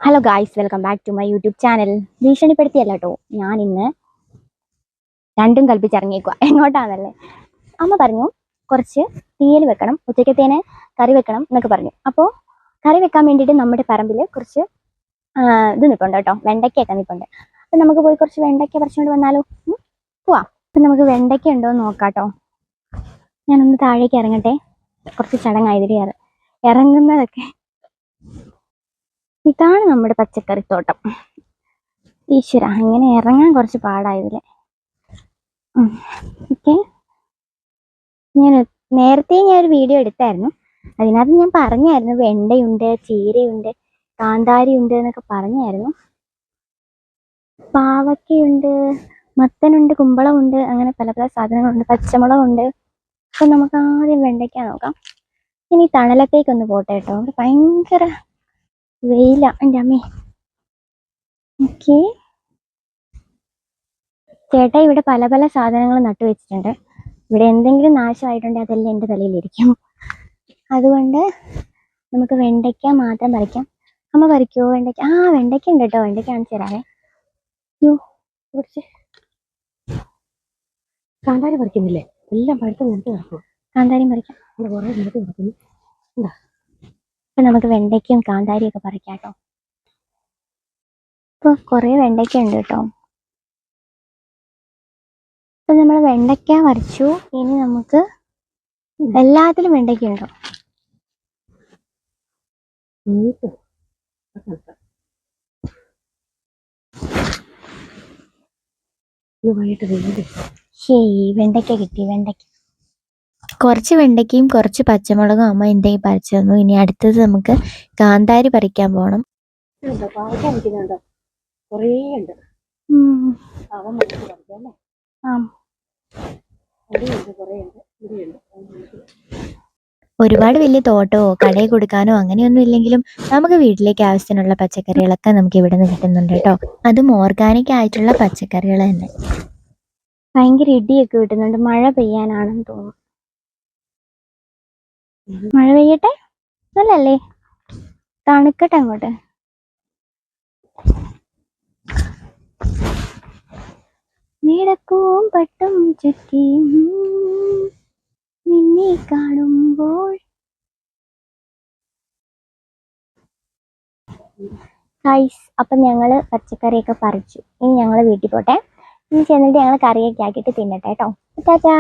Hello guys, welcome back to my YouTube channel. ഭീഷണിപ്പെടുത്തിയല്ല കേട്ടോ, ഞാൻ ഇന്ന് രണ്ടും കൽപ്പിച്ചിറങ്ങിയേക്കുക. എങ്ങോട്ടാന്നല്ലേ? അമ്മ പറഞ്ഞു കുറച്ച് തീയൽ വെക്കണം, ഉച്ചക്കത്തേന് കറി വെക്കണം എന്നൊക്കെ പറഞ്ഞു. അപ്പോൾ കറി വെക്കാൻ വേണ്ടിയിട്ട് നമ്മുടെ പറമ്പിൽ കുറച്ച് ഇത് നിൽപ്പുണ്ട് കേട്ടോ, വെണ്ടയ്ക്കൊക്കെ നിൽപ്പുണ്ട്. അപ്പം നമുക്ക് പോയി കുറച്ച് വെണ്ടയ്ക്ക പറിച്ചുകൊണ്ട് വന്നാലോ? പോവാം. അപ്പം നമുക്ക് വെണ്ടയ്ക്ക ഉണ്ടോ എന്ന് നോക്കാം കേട്ടോ. ഞാനൊന്ന് താഴേക്ക് ഇറങ്ങട്ടെ, കുറച്ച് ചടങ്ങായതിരി ഇറങ്ങുന്നതൊക്കെ. ഇതാണ് നമ്മുടെ പച്ചക്കറിത്തോട്ടം. ഈശ്വര, അങ്ങനെ ഇറങ്ങാൻ കുറച്ച് പാടായതില്ലേ. ഓക്കെ, നേരത്തെ ഒരു വീഡിയോ എടുത്തായിരുന്നു. അതിനകത്ത് ഞാൻ പറഞ്ഞായിരുന്നു വെണ്ടയുണ്ട്, ചീരയുണ്ട്, കാന്താരി ഉണ്ട് എന്നൊക്കെ പറഞ്ഞായിരുന്നു. പാവക്കയുണ്ട്, മത്തനുണ്ട്, കുമ്പളമുണ്ട്, അങ്ങനെ പല പല സാധനങ്ങളുണ്ട്, പച്ചമുളകുണ്ട്. അപ്പൊ നമുക്ക് ആദ്യം വെണ്ടയ്ക്ക നോക്കാം. ഇനി തണലത്തേക്കൊന്ന് പോട്ടെ കേട്ടോ, അവിടെ ഭയങ്കര വെയില എൻ്റെ അമ്മേ. ഓക്കെ, ചേട്ടാ ഇവിടെ പല പല സാധനങ്ങൾ നട്ടുവെച്ചിട്ടുണ്ട്. ഇവിടെ എന്തെങ്കിലും നാശമായിട്ടുണ്ടെങ്കിൽ അതെല്ലാം എൻ്റെ തലയിലിരിക്കും. അതുകൊണ്ട് നമുക്ക് വെണ്ടയ്ക്ക മാത്രം പറിക്കാം. അമ്മ പറിക്കുമോ വെണ്ടയ്ക്ക? വെണ്ടയ്ക്ക ഉണ്ട് കേട്ടോ, വെണ്ടയ്ക്ക കാണിച്ചു തരാവേ. കുറച്ച് കാന്താരി പറിക്കുന്നില്ലേ? എല്ലാം പഴുത്ത് നിലത്ത് കിടക്കും. കാന്താരിയും പറിക്കാം. ഇവിടെ കുറേ നിലത്ത് കിടക്കുന്നു. അപ്പൊ നമുക്ക് വെണ്ടയ്ക്കയും കാന്താരിയും ഒക്കെ പറിക്കാം കേട്ടോ. ഇപ്പൊ കുറെ വെണ്ടയ്ക്ക ഉണ്ട് കേട്ടോ. അപ്പൊ നമ്മൾ വെണ്ടയ്ക്ക പറിച്ചു. ഇനി നമുക്ക് എല്ലാത്തിലും വെണ്ടയ്ക്ക ഉണ്ടോ? വെണ്ടയ്ക്ക കിട്ടി. വെണ്ടയ്ക്ക കുറച്ച് വെണ്ടയ്ക്കയും കുറച്ച് പച്ചമുളകും അമ്മ എൻ്റെ പറിച്ചു തന്നു. ഇനി അടുത്തത് നമുക്ക് കാന്താരി പറിക്കാൻ പോകണം. ഒരുപാട് വലിയ തോട്ടമോ കടയിൽ കൊടുക്കാനോ അങ്ങനെയൊന്നും ഇല്ലെങ്കിലും നമുക്ക് വീട്ടിലേക്ക് ആവശ്യത്തിനുള്ള പച്ചക്കറികളൊക്കെ നമുക്ക് ഇവിടെ നിന്ന് കിട്ടുന്നുണ്ട് കേട്ടോ. അതും ഓർഗാനിക് ആയിട്ടുള്ള പച്ചക്കറികൾ തന്നെ. ഭയങ്കര ഇടിയൊക്കെ കിട്ടുന്നുണ്ട്. മഴ പെയ്യാനാണെന്ന് തോന്നുന്നു. മഴ പെയ്യട്ടെ, നല്ലല്ലേ? തണുക്കട്ടെ അങ്ങോട്ട്. നീടപ്പൂവും പട്ടും ചുറ്റി നിന്നെ കാണുമ്പോൾ. ഗൈസ്, അപ്പം ഞങ്ങള് പച്ചക്കറിയൊക്കെ പറിച്ചു. ഇനി ഞങ്ങള് വീട്ടിൽ പോട്ടെ. ഇനി ചെന്നിട്ട് ഞങ്ങൾ കറിയൊക്കെ ആക്കിയിട്ട് തിന്നട്ടെ കേട്ടോ. ടാറ്റാ.